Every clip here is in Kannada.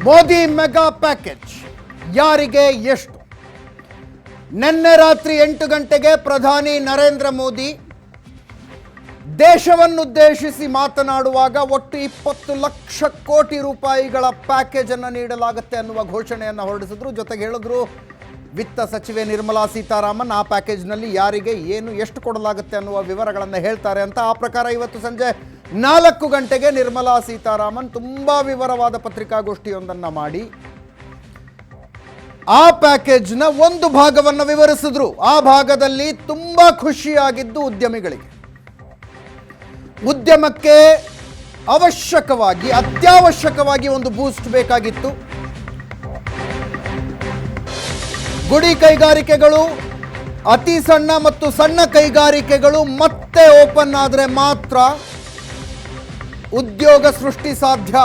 ಮೋದಿ ಮೆಗಾ ಪ್ಯಾಕೇಜ್ ಯಾರಿಗೆ ಎಷ್ಟು? ನಿನ್ನೆ ರಾತ್ರಿ 8 ಗಂಟೆಗೆ ಪ್ರಧಾನಿ ನರೇಂದ್ರ ಮೋದಿ ದೇಶವನ್ನುದ್ದೇಶಿಸಿ ಮಾತನಾಡುವಾಗ ಒಟ್ಟು 20 ಲಕ್ಷ ಕೋಟಿ ರೂಪಾಯಿಗಳ ಪ್ಯಾಕೇಜ್ ಅನ್ನು ನೀಡಲಾಗುತ್ತೆ ಅನ್ನುವ ಘೋಷಣೆಯನ್ನು ಹೊರಡಿಸಿದ್ರು. ಜೊತೆಗೆ ಹೇಳಿದ್ರು ವಿತ್ತ ಸಚಿವೆ ನಿರ್ಮಲಾ ಸೀತಾರಾಮನ್ ಆ ಪ್ಯಾಕೇಜ್ನಲ್ಲಿ ಯಾರಿಗೆ ಏನು ಎಷ್ಟು ಕೊಡಲಾಗುತ್ತೆ ಅನ್ನುವ ವಿವರಗಳನ್ನು ಹೇಳ್ತಾರೆ ಅಂತ. ಆ ಪ್ರಕಾರ ಇವತ್ತು ಸಂಜೆ 4 ಗಂಟೆಗೆ ನಿರ್ಮಲಾ ಸೀತಾರಾಮನ್ ತುಂಬ ವಿವರವಾದ ಪತ್ರಿಕಾಗೋಷ್ಠಿಯೊಂದನ್ನು ಮಾಡಿ ಆ ಪ್ಯಾಕೇಜ್ನ ಒಂದು ಭಾಗವನ್ನು ವಿವರಿಸಿದ್ರು. ಆ ಭಾಗದಲ್ಲಿ ತುಂಬ ಖುಷಿಯಾಗಿದ್ದು ಉದ್ಯಮಿಗಳಿಗೆ. ಉದ್ಯಮಕ್ಕೆ ಅತ್ಯಾವಶ್ಯಕವಾಗಿ ಒಂದು ಬೂಸ್ಟ್ ಬೇಕಾಗಿತ್ತು. ಗುಡಿ ಕೈಗಾರಿಕೆಗಳು, ಅತಿ ಸಣ್ಣ ಮತ್ತು ಸಣ್ಣ ಕೈಗಾರಿಕೆಗಳು ಮತ್ತೆ ಓಪನ್ ಆದರೆ ಮಾತ್ರ ಉದ್ಯೋಗ ಸೃಷ್ಟಿ ಸಾಧ್ಯ.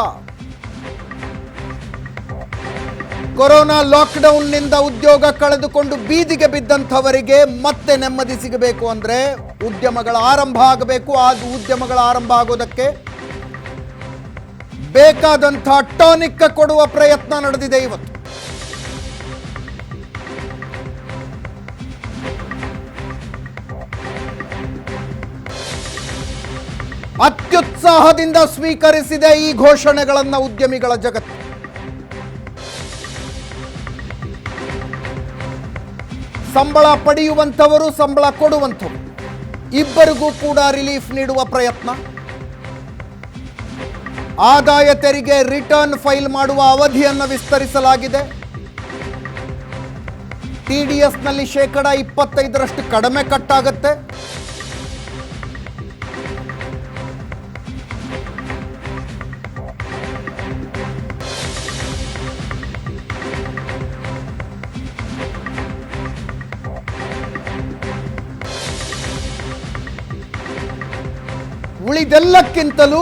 ಕೊರೋನಾ ಲಾಕ್ಡೌನ್ನಿಂದ ಉದ್ಯೋಗ ಕಳೆದುಕೊಂಡು ಬೀದಿಗೆ ಬಿದ್ದಂಥವರಿಗೆ ಮತ್ತೆ ನೆಮ್ಮದಿ ಸಿಗಬೇಕು ಅಂದರೆ ಉದ್ಯಮಗಳ ಆರಂಭ ಆಗಬೇಕು. ಆ ಉದ್ಯಮಗಳ ಆರಂಭ ಆಗೋದಕ್ಕೆ ಬೇಕಾದಂಥ ಟಾನಿಕ್ ಕೊಡುವ ಪ್ರಯತ್ನ ನಡೆದಿದೆ ಇವತ್ತು. ಅತ್ಯುತ್ಸಾಹದಿಂದ ಸ್ವೀಕರಿಸಿದೆ ಈ ಘೋಷಣೆಗಳನ್ನು ಉದ್ಯಮಿಗಳ ಜಗತ್ತು. ಸಂಬಳ ಪಡೆಯುವಂಥವರು, ಸಂಬಳ ಕೊಡುವಂಥವರು ಇಬ್ಬರಿಗೂ ಕೂಡ ರಿಲೀಫ್ ನೀಡುವ ಪ್ರಯತ್ನ. ಆದಾಯ ತೆರಿಗೆ ರಿಟರ್ನ್ ಫೈಲ್ ಮಾಡುವ ಅವಧಿಯನ್ನು ವಿಸ್ತರಿಸಲಾಗಿದೆ. TDSನಲ್ಲಿ 25% ಕಡಿಮೆ ಕಟ್ಟಾಗುತ್ತೆ. ಉಳಿದೆಲ್ಲಕ್ಕಿಂತಲೂ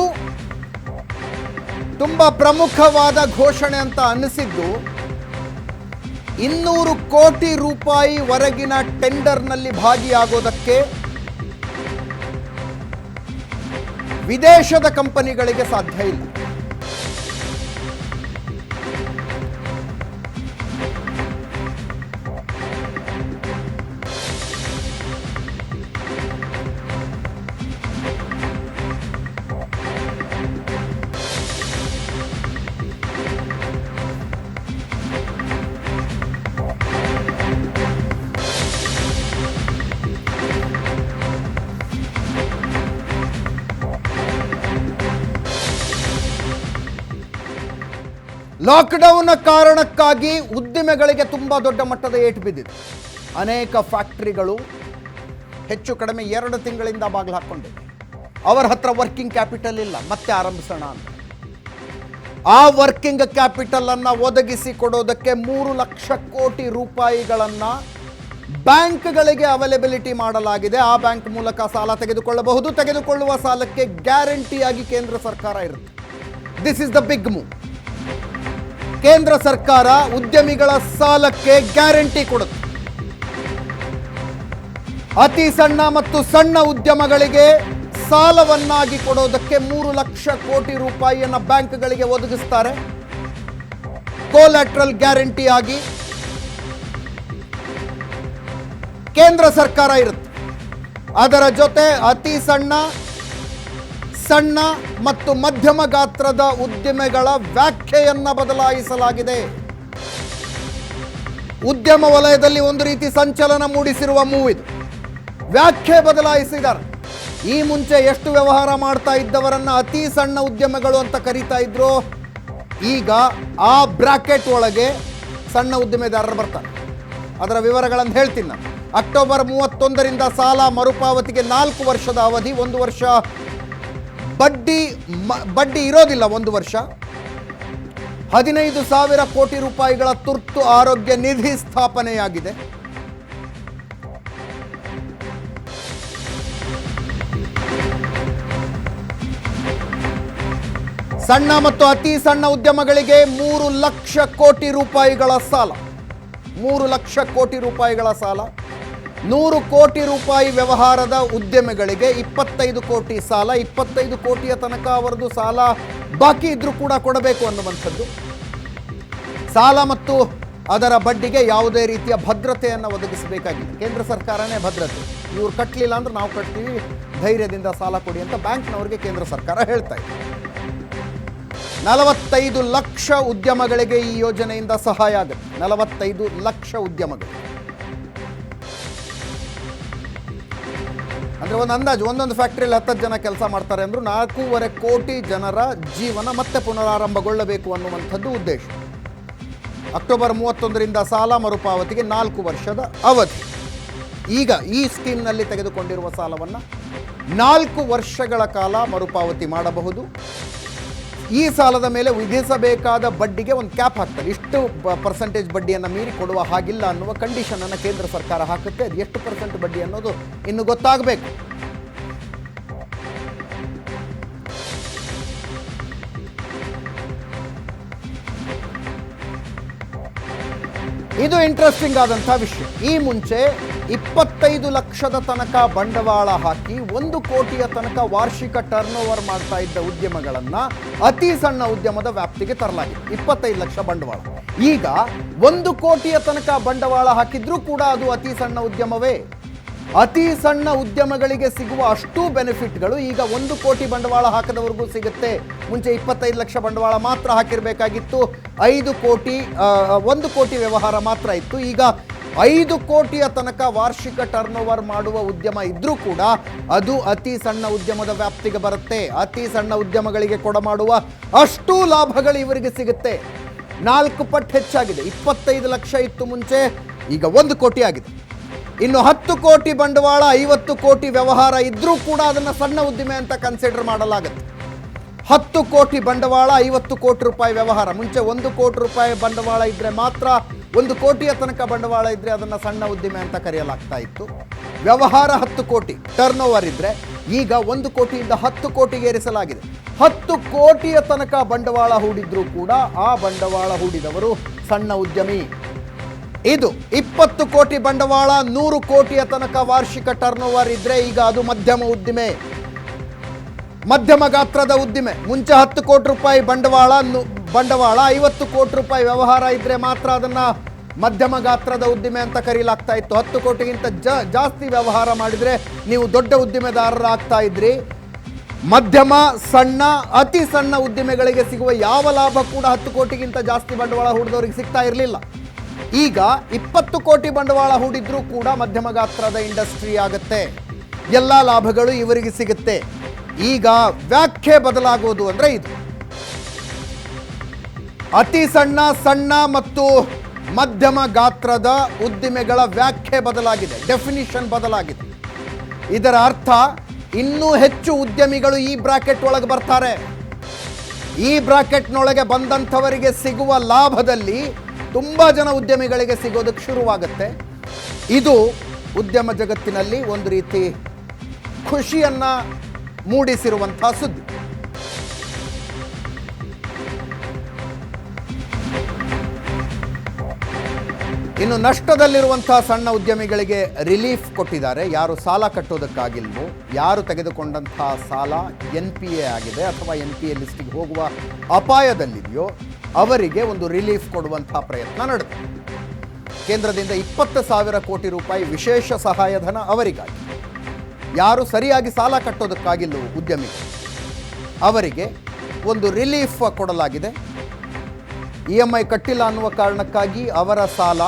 ತುಂಬ ಪ್ರಮುಖವಾದ ಘೋಷಣೆ ಅಂತ ಅನಿಸಿದ್ದು 200 ಕೋಟಿ ರೂಪಾಯಿ ವರೆಗಿನ ಟೆಂಡರ್ನಲ್ಲಿ ಭಾಗಿಯಾಗೋದಕ್ಕೆ ವಿದೇಶದ ಕಂಪನಿಗಳಿಗೆ ಸಾಧ್ಯ ಇಲ್ಲ. ಲಾಕ್ಡೌನ್ ಕಾರಣಕ್ಕಾಗಿ ಉದ್ದಿಮೆಗಳಿಗೆ ತುಂಬ ದೊಡ್ಡ ಮಟ್ಟದ ಏಟು ಬಿದ್ದಿದೆ. ಅನೇಕ ಫ್ಯಾಕ್ಟರಿಗಳು ಹೆಚ್ಚು ಕಡಿಮೆ 2 ತಿಂಗಳಿಂದ ಬಾಗಿಲು ಹಾಕ್ಕೊಂಡಿವೆ. ಅವರ ಹತ್ರ ವರ್ಕಿಂಗ್ ಕ್ಯಾಪಿಟಲ್ ಇಲ್ಲ, ಮತ್ತೆ ಆರಂಭಿಸೋಣ ಅಂತ. ಆ ವರ್ಕಿಂಗ್ ಕ್ಯಾಪಿಟಲ್ ಅನ್ನು ಒದಗಿಸಿ ಕೊಡೋದಕ್ಕೆ 3 ಲಕ್ಷ ಕೋಟಿ ರೂಪಾಯಿಗಳನ್ನು ಬ್ಯಾಂಕ್ಗಳಿಗೆ ಅವೈಲೇಬಿಲಿಟಿ ಮಾಡಲಾಗಿದೆ. ಆ ಬ್ಯಾಂಕ್ ಮೂಲಕ ಸಾಲ ತೆಗೆದುಕೊಳ್ಳಬಹುದು. ತೆಗೆದುಕೊಳ್ಳುವ ಸಾಲಕ್ಕೆ ಗ್ಯಾರಂಟಿಯಾಗಿ ಕೇಂದ್ರ ಸರ್ಕಾರ ಇರುತ್ತೆ. This is the big move. ಕೇಂದ್ರ ಸರ್ಕಾರ ಉದ್ಯಮಿಗಳ ಸಾಲಕ್ಕೆ ಗ್ಯಾರಂಟಿ ಕೊಡುತ್ತೆ. ಅತಿ ಸಣ್ಣ ಮತ್ತು ಸಣ್ಣ ಉದ್ಯಮಗಳಿಗೆ ಸಾಲವನ್ನಾಗಿ ಕೊಡೋದಕ್ಕೆ 3 ಲಕ್ಷ ಕೋಟಿ ರೂಪಾಯಿಯನ್ನು ಬ್ಯಾಂಕ್ಗಳಿಗೆ ಒದಗಿಸ್ತಾರೆ. ಕೋಲ್ಯಾಟ್ರಲ್ ಗ್ಯಾರಂಟಿ ಆಗಿ ಕೇಂದ್ರ ಸರ್ಕಾರ ಇರುತ್ತೆ. ಅದರ ಜೊತೆ ಅತಿ ಸಣ್ಣ ಮತ್ತು ಮಧ್ಯಮ ಗಾತ್ರದ ಉದ್ಯಮಗಳ ವ್ಯಾಖ್ಯೆಯನ್ನು ಬದಲಾಯಿಸಲಾಗಿದೆ. ಉದ್ಯಮ ವಲಯದಲ್ಲಿ ಒಂದು ರೀತಿ ಸಂಚಲನ ಮೂಡಿಸಿರುವ ಮೂವ್ ಇದು. ವ್ಯಾಖ್ಯೆ ಬದಲಾಯಿಸಿದ್ದಾರೆ. ಈ ಮುಂಚೆ ಎಷ್ಟು ವ್ಯವಹಾರ ಮಾಡ್ತಾ ಇದ್ದವರನ್ನ ಅತಿ ಸಣ್ಣ ಉದ್ಯಮಗಳು ಅಂತ ಕರೀತಾ ಇದ್ರು, ಈಗ ಆ ಬ್ರಾಕೆಟ್ ಒಳಗೆ ಸಣ್ಣ ಉದ್ಯಮೆದಾರರು ಬರ್ತಾರೆ. ಅದರ ವಿವರಗಳನ್ನು ಹೇಳ್ತೀನಿ ನಾನು. ಅಕ್ಟೋಬರ್ 31ರಿಂದ ಸಾಲ ಮರುಪಾವತಿಗೆ 4 ವರ್ಷದ ಅವಧಿ. 1 ವರ್ಷ ಬಡ್ಡಿ ಇರೋದಿಲ್ಲ. 1 ವರ್ಷ 15,000 ಕೋಟಿ ರೂಪಾಯಿಗಳ ತುರ್ತು ಆರೋಗ್ಯ ನಿಧಿ ಸ್ಥಾಪನೆಯಾಗಿದೆ. ಸಣ್ಣ ಮತ್ತು ಅತಿ ಸಣ್ಣ ಉದ್ಯಮಗಳಿಗೆ 3 ಲಕ್ಷ ಕೋಟಿ ರೂಪಾಯಿಗಳ ಸಾಲ. 3 ಲಕ್ಷ ಕೋಟಿ ರೂಪಾಯಿಗಳ ಸಾಲ. 100 ಕೋಟಿ ರೂಪಾಯಿ ವ್ಯವಹಾರದ ಉದ್ಯಮಿಗಳಿಗೆ 25 ಕೋಟಿ ಸಾಲ. 25 ಕೋಟಿಯ ತನಕ ಅವರದು ಸಾಲ ಬಾಕಿ ಇದ್ರೂ ಕೂಡ ಕೊಡಬೇಕು ಅನ್ನುವಂಥದ್ದು. ಸಾಲ ಮತ್ತು ಅದರ ಬಡ್ಡಿಗೆ ಯಾವುದೇ ರೀತಿಯ ಭದ್ರತೆಯನ್ನು ಒದಗಿಸಬೇಕಾಗಿಲ್ಲ. ಕೇಂದ್ರ ಸರ್ಕಾರನೇ ಭದ್ರತೆ. ಇವ್ರು ಕಟ್ಟಲಿಲ್ಲ ಅಂದ್ರೆ ನಾವು ಕಟ್ತೀವಿ, ಧೈರ್ಯದಿಂದ ಸಾಲ ಕೊಡಿ ಅಂತ ಬ್ಯಾಂಕ್ನವ್ರಿಗೆ ಕೇಂದ್ರ ಸರ್ಕಾರ ಹೇಳ್ತಾ ಇದೆ. 45 ಲಕ್ಷ ಉದ್ಯಮಗಳಿಗೆ ಈ ಯೋಜನೆಯಿಂದ ಸಹಾಯ ಆಗುತ್ತೆ. 45 ಲಕ್ಷ ಉದ್ಯಮಗಳು ಅಂದರೆ ಒಂದು ಅಂದಾಜು, ಒಂದೊಂದು ಫ್ಯಾಕ್ಟ್ರಿಯಲ್ಲಿ 10 ಜನ ಕೆಲಸ ಮಾಡ್ತಾರೆ ಅಂದರೂ 4.5 ಕೋಟಿ ಜನರ ಜೀವನ ಮತ್ತೆ ಪುನರಾರಂಭಗೊಳ್ಳಬೇಕು ಅನ್ನುವಂಥದ್ದು ಉದ್ದೇಶ. ಅಕ್ಟೋಬರ್ 31ರಿಂದ ಸಾಲ ಮರುಪಾವತಿಗೆ 4 ವರ್ಷದ ಅವಧಿ. ಈಗ ಈ ಸ್ಕೀಮ್ನಲ್ಲಿ ತೆಗೆದುಕೊಂಡಿರುವ ಸಾಲವನ್ನು 4 ವರ್ಷಗಳ ಕಾಲ ಮರುಪಾವತಿ ಮಾಡಬಹುದು. ಈ ಸಾಲದ ಮೇಲೆ ವಿಧಿಸಬೇಕಾದ ಬಡ್ಡಿಗೆ ಒಂದು ಕ್ಯಾಪ್ ಹಾಕ್ತಾರೆ. ಇಷ್ಟು ಪರ್ಸೆಂಟೇಜ್ ಬಡ್ಡಿಯನ್ನು ಮೀರಿ ಕೊಡುವ ಹಾಗಿಲ್ಲ ಅನ್ನುವ ಕಂಡೀಷನನ್ನು ಕೇಂದ್ರ ಸರ್ಕಾರ ಹಾಕುತ್ತೆ. ಅದು ಎಷ್ಟು ಪರ್ಸೆಂಟ್ ಬಡ್ಡಿ ಅನ್ನೋದು ಇನ್ನು ಗೊತ್ತಾಗಬೇಕು. ಇದು ಇಂಟ್ರೆಸ್ಟಿಂಗ್ ಆದಂಥ ವಿಷಯ. ಈ ಮುಂಚೆ 25 ಲಕ್ಷದ ತನಕ ಬಂಡವಾಳ ಹಾಕಿ 1 ಕೋಟಿಯ ತನಕ ವಾರ್ಷಿಕ ಟರ್ನ್ ಓವರ್ ಮಾಡ್ತಾ ಇದ್ದ ಉದ್ಯಮಗಳನ್ನು ಅತಿ ಸಣ್ಣ ಉದ್ಯಮದ ವ್ಯಾಪ್ತಿಗೆ ತರಲಾಗಿದೆ. 25 ಲಕ್ಷ ಬಂಡವಾಳ. ಈಗ 1 ಕೋಟಿಯ ತನಕ ಬಂಡವಾಳ ಹಾಕಿದ್ರೂ ಕೂಡ ಅದು ಅತಿ ಸಣ್ಣ ಉದ್ಯಮವೇ. ಅತಿ ಸಣ್ಣ ಉದ್ಯಮಗಳಿಗೆ ಸಿಗುವ ಅಷ್ಟು ಬೆನಿಫಿಟ್ಗಳು ಈಗ 1 ಕೋಟಿ ಬಂಡವಾಳ ಹಾಕದವರೆಗೂ ಸಿಗುತ್ತೆ. ಮುಂಚೆ 25 ಲಕ್ಷ ಬಂಡವಾಳ ಮಾತ್ರ ಹಾಕಿರಬೇಕಾಗಿತ್ತು. 1 ಕೋಟಿ ವ್ಯವಹಾರ ಮಾತ್ರ ಇತ್ತು. ಈಗ 5 ಕೋಟಿಯ ತನಕ ವಾರ್ಷಿಕ ಟರ್ನ್ ಓವರ್ ಮಾಡುವ ಉದ್ಯಮ ಇದ್ರೂ ಕೂಡ ಅದು ಅತಿ ಸಣ್ಣ ಉದ್ಯಮದ ವ್ಯಾಪ್ತಿಗೆ ಬರುತ್ತೆ. ಅತಿ ಸಣ್ಣ ಉದ್ಯಮಗಳಿಗೆ ಕೊಡಮಾಡುವ ಅಷ್ಟು ಲಾಭಗಳು ಇವರಿಗೆ ಸಿಗುತ್ತೆ. 4 ಪಟ್ಟು ಹೆಚ್ಚಾಗಿದೆ. 25 ಲಕ್ಷ ಇತ್ತು ಮುಂಚೆ, ಈಗ 1 ಕೋಟಿ ಆಗಿದೆ. ಇನ್ನು 10 ಕೋಟಿ ಬಂಡವಾಳ 50 ಕೋಟಿ ವ್ಯವಹಾರ ಇದ್ರೂ ಕೂಡ ಅದನ್ನು ಸಣ್ಣ ಉದ್ದಿಮೆ ಅಂತ ಕನ್ಸಿಡರ್ ಮಾಡಲಾಗುತ್ತೆ. 10 ಕೋಟಿ ಬಂಡವಾಳ 50 ಕೋಟಿ ರೂಪಾಯಿ ವ್ಯವಹಾರ. ಮುಂಚೆ 1 ಕೋಟಿ ರೂಪಾಯಿ ಬಂಡವಾಳ ಇದ್ದರೆ ಮಾತ್ರ, 1 ಕೋಟಿಯ ತನಕ ಬಂಡವಾಳ ಇದ್ದರೆ ಅದನ್ನು ಸಣ್ಣ ಉದ್ದಿಮೆ ಅಂತ ಕರೆಯಲಾಗ್ತಾ ಇತ್ತು. ವ್ಯವಹಾರ 10 ಕೋಟಿ ಟರ್ನ್ ಓವರ್ ಇದ್ದರೆ ಈಗ 1 ಕೋಟಿಯಿಂದ 10 ಕೋಟಿಗೆ ಏರಿಸಲಾಗಿದೆ. 10 ಕೋಟಿಯ ತನಕ ಬಂಡವಾಳ ಹೂಡಿದ್ರೂ ಕೂಡ ಆ ಬಂಡವಾಳ ಹೂಡಿದವರು ಸಣ್ಣ ಉದ್ಯಮಿ. ಇದು 20 ಕೋಟಿ ಬಂಡವಾಳ 100 ಕೋಟಿಯ ತನಕ ವಾರ್ಷಿಕ ಟರ್ನ್ ಓವರ್ ಇದ್ರೆ ಈಗ ಅದು ಮಧ್ಯಮ ಉದ್ದಿಮೆ, ಮಧ್ಯಮ ಗಾತ್ರದ ಉದ್ದಿಮೆ. ಮುಂಚೆ 10 ಕೋಟಿ ರೂಪಾಯಿ ಬಂಡವಾಳ 50 ಕೋಟಿ ರೂಪಾಯಿ ವ್ಯವಹಾರ ಇದ್ರೆ ಮಾತ್ರ ಅದನ್ನ ಮಧ್ಯಮ ಗಾತ್ರದ ಉದ್ದಿಮೆ ಅಂತ ಕರೀಲಾಗ್ತಾ ಇತ್ತು. 10 ಕೋಟಿಗಿಂತ ಜಾಸ್ತಿ ವ್ಯವಹಾರ ಮಾಡಿದ್ರೆ ನೀವು ದೊಡ್ಡ ಉದ್ದಿಮೆದಾರರಾಗ್ತಾ ಇದ್ರಿ. ಮಧ್ಯಮ, ಸಣ್ಣ, ಅತಿ ಸಣ್ಣ ಉದ್ದಿಮೆಗಳಿಗೆ ಸಿಗುವ ಯಾವ ಲಾಭ ಕೂಡ 10 ಕೋಟಿಗಿಂತ ಜಾಸ್ತಿ ಬಂಡವಾಳ ಹೂಡಿದವರಿಗೆ ಸಿಗ್ತಾ ಇರಲಿಲ್ಲ. ಈಗ 20 ಕೋಟಿ ಬಂಡವಾಳ ಹೂಡಿದ್ರೂ ಕೂಡ ಮಧ್ಯಮ ಗಾತ್ರದ ಇಂಡಸ್ಟ್ರಿ ಆಗುತ್ತೆ. ಎಲ್ಲ ಲಾಭಗಳು ಇವರಿಗೆ ಸಿಗುತ್ತೆ. ಈಗ ವ್ಯಾಖ್ಯೆ ಬದಲಾಗೋದು ಅಂದ್ರೆ ಇದು. ಅತಿ ಸಣ್ಣ ಮತ್ತು ಮಧ್ಯಮ ಗಾತ್ರದ ಉದ್ದಿಮೆಗಳ ವ್ಯಾಖ್ಯೆ ಬದಲಾಗಿದೆ, ಡೆಫಿನಿಷನ್ ಬದಲಾಗಿದೆ. ಇದರ ಅರ್ಥ ಇನ್ನೂ ಹೆಚ್ಚು ಉದ್ಯಮಿಗಳು ಈ ಬ್ರಾಕೆಟ್ ಒಳಗೆ ಬರ್ತಾರೆ. ಈ ಬ್ರಾಕೆಟ್ನೊಳಗೆ ಬಂದಂಥವರಿಗೆ ಸಿಗುವ ಲಾಭದಲ್ಲಿ ತುಂಬ ಜನ ಉದ್ಯಮಿಗಳಿಗೆ ಸಿಗೋದಕ್ಕೆ ಶುರುವಾಗುತ್ತೆ. ಇದು ಉದ್ಯಮ ಜಗತ್ತಿನಲ್ಲಿ ಒಂದು ರೀತಿ ಖುಷಿಯನ್ನ ಮೂಡಿಸಿರುವಂತಹ ಸುದ್ದಿ. ಇನ್ನು ನಷ್ಟದಲ್ಲಿರುವಂತಹ ಸಣ್ಣ ಉದ್ಯಮಿಗಳಿಗೆ ರಿಲೀಫ್ ಕೊಟ್ಟಿದ್ದಾರೆ. ಯಾರು ಸಾಲ ಕಟ್ಟೋದಕ್ಕಾಗಿಲ್ವೋ, ಯಾರು ತೆಗೆದುಕೊಂಡಂತಹ ಸಾಲ NPA ಆಗಿದೆ ಅಥವಾ NPA ಲಿಸ್ಟಿಗೆ ಹೋಗುವ ಅಪಾಯದಲ್ಲಿದೆಯೋ ಅವರಿಗೆ ಒಂದು ರಿಲೀಫ್ ಕೊಡುವಂತಹ ಪ್ರಯತ್ನ ನಡೆದಿದೆ. ಕೇಂದ್ರದಿಂದ 20,000 ಕೋಟಿ ರೂಪಾಯಿ ವಿಶೇಷ ಸಹಾಯಧನ ಅವರಿಗಾಗಿ. ಯಾರು ಸರಿಯಾಗಿ ಸಾಲ ಕಟ್ಟೋದಕ್ಕಾಗಿಲ್ಲವೋ ಉದ್ಯಮಿ ಅವರಿಗೆ ಒಂದು ರಿಲೀಫ್ ಕೊಡಲಾಗಿದೆ. EMI ಕಟ್ಟಿಲ್ಲ ಅನ್ನುವ ಕಾರಣಕ್ಕಾಗಿ ಅವರ ಸಾಲ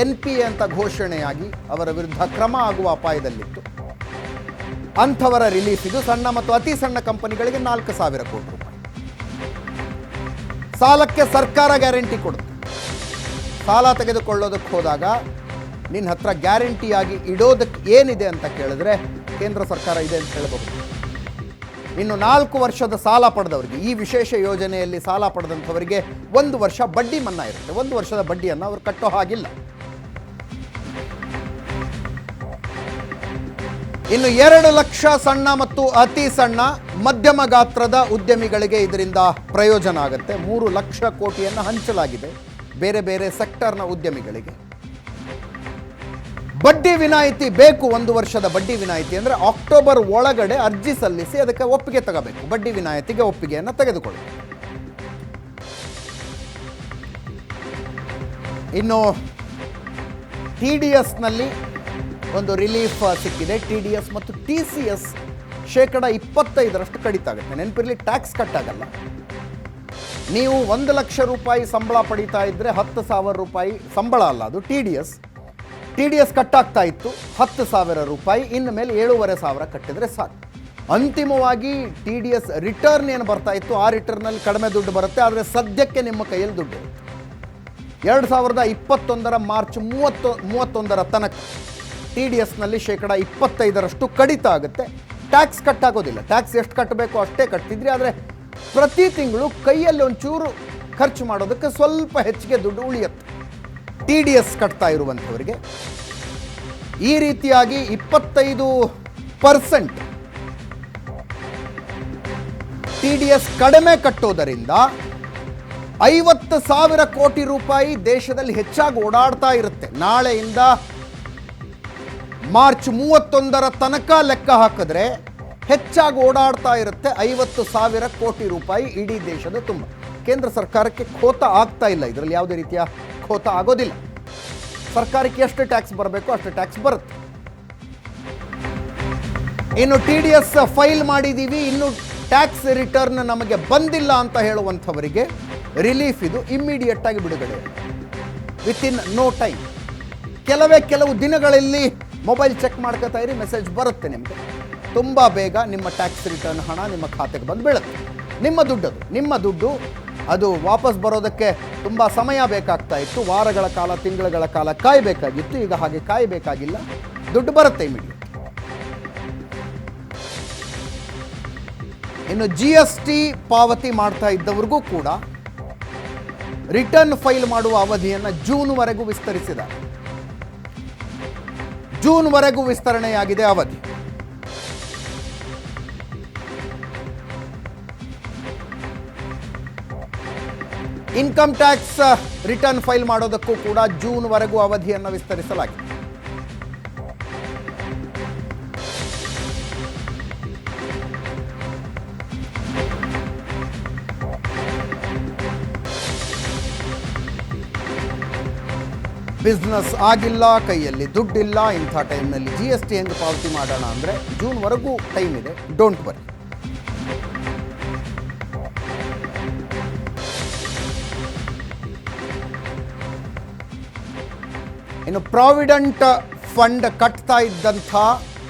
NPA ಅಂತ ಘೋಷಣೆಯಾಗಿ ಅವರ ವಿರುದ್ಧ ಕ್ರಮ ಆಗುವ ಅಪಾಯದಲ್ಲಿತ್ತು. ಅಂಥವರ ರಿಲೀಫ್ ಇದು. ಸಣ್ಣ ಮತ್ತು ಅತಿ ಸಣ್ಣ ಕಂಪನಿಗಳಿಗೆ 4,000 ಕೋಟಿ ರೂಪಾಯಿ. ಸಾಲಕ್ಕೆ ಸರ್ಕಾರ ಗ್ಯಾರಂಟಿ ಕೊಡುತ್ತೆ. ಸಾಲ ತೆಗೆದುಕೊಳ್ಳೋದಕ್ಕೆ ಹೋದಾಗ ನಿನ್ನ ಹತ್ರ ಗ್ಯಾರಂಟಿಯಾಗಿ ಇಡೋದಕ್ಕೆ ಏನಿದೆ ಅಂತ ಕೇಳಿದ್ರೆ ಕೇಂದ್ರ ಸರ್ಕಾರ ಇದೆ ಅಂತ ಹೇಳಬಹುದು. ಇನ್ನು 4 ವರ್ಷದ ಸಾಲ ಪಡೆದವರಿಗೆ, ಈ ವಿಶೇಷ ಯೋಜನೆಯಲ್ಲಿ ಸಾಲ ಪಡೆದಂಥವರಿಗೆ 1 ವರ್ಷ ಬಡ್ಡಿ ಮನ್ನಾ ಇರುತ್ತೆ. 1 ವರ್ಷದ ಬಡ್ಡಿಯನ್ನು ಅವರು ಕಟ್ಟೋ ಹಾಗಿಲ್ಲ. ಇನ್ನು 2 ಲಕ್ಷ ಸಣ್ಣ ಮತ್ತು ಅತಿ ಸಣ್ಣ ಮಧ್ಯಮ ಗಾತ್ರದ ಉದ್ಯಮಿಗಳಿಗೆ ಇದರಿಂದ ಪ್ರಯೋಜನ ಆಗುತ್ತೆ. 3 ಲಕ್ಷ ಕೋಟಿಯನ್ನು ಹಂಚಲಾಗಿದೆ ಬೇರೆ ಬೇರೆ ಸೆಕ್ಟರ್ನ ಉದ್ಯಮಿಗಳಿಗೆ. ಬಡ್ಡಿ ವಿನಾಯಿತಿ ಬೇಕು. 1 ವರ್ಷದ ಬಡ್ಡಿ ವಿನಾಯಿತಿ ಅಂದರೆ ಅಕ್ಟೋಬರ್ ಒಳಗಡೆ ಅರ್ಜಿ ಸಲ್ಲಿಸಿ ಅದಕ್ಕೆ ಒಪ್ಪಿಗೆ ತಗೋಬೇಕು. ಬಡ್ಡಿ ವಿನಾಯಿತಿಗೆ ಒಪ್ಪಿಗೆಯನ್ನು ತೆಗೆದುಕೊಳ್ಳಿ. ಇನ್ನು ಟಿ ಡಿ ಎಸ್ನಲ್ಲಿ ಒಂದು ರಿಲೀಫ್ ಸಿಕ್ಕಿದೆ. ಟಿ ಡಿ ಎಸ್ ಮತ್ತು ಟಿ ಸಿ ಎಸ್ 25% ಕಡಿತ ಆಗುತ್ತೆ. ನೆನಪಿರಲಿ, ಟ್ಯಾಕ್ಸ್ ಕಟ್ ಆಗಲ್ಲ. ನೀವು 1 ಲಕ್ಷ ರೂಪಾಯಿ ಸಂಬಳ ಪಡೀತಾ ಇದ್ದರೆ 10,000 ರೂಪಾಯಿ ಸಂಬಳ ಅಲ್ಲ, ಅದು ಟಿ ಡಿ ಎಸ್ ಕಟ್ಟಾಗ್ತಾ ಇತ್ತು 10,000 ರೂಪಾಯಿ. ಇನ್ನು ಮೇಲೆ 7,500 ಕಟ್ಟಿದರೆ ಸಾಕು. ಅಂತಿಮವಾಗಿ ಟಿ ಡಿ ಎಸ್ ರಿಟರ್ನ್ ಏನು ಬರ್ತಾ ಇತ್ತು ಆ ರಿಟರ್ನಲ್ಲಿ ಕಡಿಮೆ ದುಡ್ಡು ಬರುತ್ತೆ, ಆದರೆ ಸದ್ಯಕ್ಕೆ ನಿಮ್ಮ ಕೈಯಲ್ಲಿ ದುಡ್ಡು ಇರುತ್ತೆ. 2021 ಮಾರ್ಚ್ 31 ತನಕ ಟಿ ಡಿ ಎಸ್ನಲ್ಲಿ 25% ಕಡಿತ ಆಗುತ್ತೆ. ಟ್ಯಾಕ್ಸ್ ಕಟ್ಟಾಗೋದಿಲ್ಲ. ಟ್ಯಾಕ್ಸ್ ಎಷ್ಟು ಕಟ್ಟಬೇಕು ಅಷ್ಟೇ ಕಟ್ತಿದ್ರಿ, ಆದರೆ ಪ್ರತಿ ತಿಂಗಳು ಕೈಯಲ್ಲಿ ಒಂಚೂರು ಖರ್ಚು ಮಾಡೋದಕ್ಕೆ ಸ್ವಲ್ಪ ಹೆಚ್ಚಿಗೆ ದುಡ್ಡು ಉಳಿಯುತ್ತೆ ಟಿ ಡಿ ಎಸ್ ಕಟ್ತಾ ಇರುವಂಥವರಿಗೆ. ಈ ರೀತಿಯಾಗಿ 25% ಟಿ ಡಿ ಎಸ್ ಕಡಿಮೆ ಕಟ್ಟೋದರಿಂದ 50,000 ಕೋಟಿ ರೂಪಾಯಿ ದೇಶದಲ್ಲಿ ಹೆಚ್ಚಾಗಿ ಓಡಾಡ್ತಾ ಇರುತ್ತೆ. ನಾಳೆಯಿಂದ ಮಾರ್ಚ್ 31 ತನಕ ಲೆಕ್ಕ ಹಾಕಿದ್ರೆ ಹೆಚ್ಚಾಗಿ ಓಡಾಡ್ತಾ ಇರುತ್ತೆ 50,000 ಕೋಟಿ ರೂಪಾಯಿ ಇಡೀ ದೇಶದ ತುಂಬ. ಕೇಂದ್ರ ಸರ್ಕಾರಕ್ಕೆ ಖೋತ ಆಗ್ತಾ ಇಲ್ಲ, ಇದರಲ್ಲಿ ಯಾವುದೇ ರೀತಿಯ ಖೋತ ಆಗೋದಿಲ್ಲ. ಸರ್ಕಾರಕ್ಕೆ ಎಷ್ಟು ಟ್ಯಾಕ್ಸ್ ಬರಬೇಕು ಅಷ್ಟು ಟ್ಯಾಕ್ಸ್ ಬರುತ್ತೆ. ಇನ್ನು ಟಿ ಡಿ ಎಸ್ ಫೈಲ್ ಮಾಡಿದ್ದೀವಿ, ಇನ್ನು ಟ್ಯಾಕ್ಸ್ ರಿಟರ್ನ್ ನಮಗೆ ಬಂದಿಲ್ಲ ಅಂತ ಹೇಳುವಂಥವರಿಗೆ ರಿಲೀಫ್ ಇದು ಇಮ್ಮಿಡಿಯೇಟ್ ಆಗಿ ಬಿಡುಗಡೆ, ವಿತಿನ್ ನೋ ಟೈಮ್. ಕೆಲವು ದಿನಗಳಲ್ಲಿ ಮೊಬೈಲ್ ಚೆಕ್ ಮಾಡ್ಕೋತಾ ಇರಿ, ಮೆಸೇಜ್ ಬರುತ್ತೆ ನಿಮಗೆ. ತುಂಬ ಬೇಗ ನಿಮ್ಮ ಟ್ಯಾಕ್ಸ್ ರಿಟರ್ನ್ ಹಣ ನಿಮ್ಮ ಖಾತೆಗೆ ಬಂದು ಬೀಳುತ್ತೆ. ನಿಮ್ಮ ದುಡ್ಡು ಅದು ವಾಪಸ್ ಬರೋದಕ್ಕೆ ತುಂಬ ಸಮಯ ಬೇಕಾಗ್ತಾ ಇತ್ತು, ವಾರಗಳ ಕಾಲ ತಿಂಗಳುಗಳ ಕಾಲ ಕಾಯಬೇಕಾಗಿತ್ತು. ಈಗ ಹಾಗೆ ಕಾಯಬೇಕಾಗಿಲ್ಲ, ದುಡ್ಡು ಬರುತ್ತೆ ಇಮಿಡಿಯೇಟ್. ಇನ್ನು GST ಪಾವತಿ ಮಾಡ್ತಾ ಇದ್ದವ್ರಿಗೂ ಕೂಡ ರಿಟರ್ನ್ ಫೈಲ್ ಮಾಡುವ ಅವಧಿಯನ್ನು ಜೂನ್ವರೆಗೂ ವಿಸ್ತರಿಸಿದ್ದಾರೆ. ಜೂನ್ವರೆಗೂ ವಿಸ್ತರಣೆಯಾಗಿದೆ ಅವಧಿ. ಇನ್ಕಮ್ ಟ್ಯಾಕ್ಸ್ ರಿಟರ್ನ್ ಫೈಲ್ ಮಾಡೋದಕ್ಕೂ ಕೂಡ ಜೂನ್ವರೆಗೂ ಅವಧಿಯನ್ನು ವಿಸ್ತರಿಸಲಾಗಿದೆ. ಬಿಸ್ನೆಸ್ ಆಗಿಲ್ಲ, ಕೈಯಲ್ಲಿ ದುಡ್ಡಿಲ್ಲ, ಇಂಥ ಟೈಮ್ನಲ್ಲಿ GST ಹೆಂಗೆ ಪಾವತಿ ಮಾಡೋಣ ಅಂದರೆ ಜೂನ್ವರೆಗೂ ಟೈಮ್ ಇದೆ, ಡೋಂಟ್ ವರಿ. ಇನ್ನು ಪ್ರಾವಿಡೆಂಟ್ ಫಂಡ್ ಕಟ್ತಾ ಇದ್ದಂಥ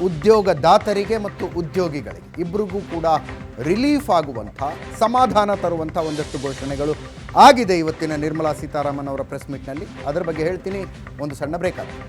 ಉದ್ಯೋಗದಾತರಿಗೆ ಮತ್ತು ಉದ್ಯೋಗಿಗಳಿಗೆ ಇಬ್ಬರಿಗೂ ಕೂಡ ರಿಲೀಫ್ ಆಗುವಂಥ, ಸಮಾಧಾನ ತರುವಂಥ ಒಂದಷ್ಟು ಘೋಷಣೆಗಳು ಆಗಿದೆ ಇವತ್ತಿನ ನಿರ್ಮಲಾ ಸೀತಾರಾಮನ್ ಅವರ ಪ್ರೆಸ್ ಮೀಟ್ನಲ್ಲಿ. ಅದರ ಬಗ್ಗೆ ಹೇಳ್ತೀನಿ, ಒಂದು ಸಣ್ಣ ಬ್ರೇಕ್ ಆಗುತ್ತೆ.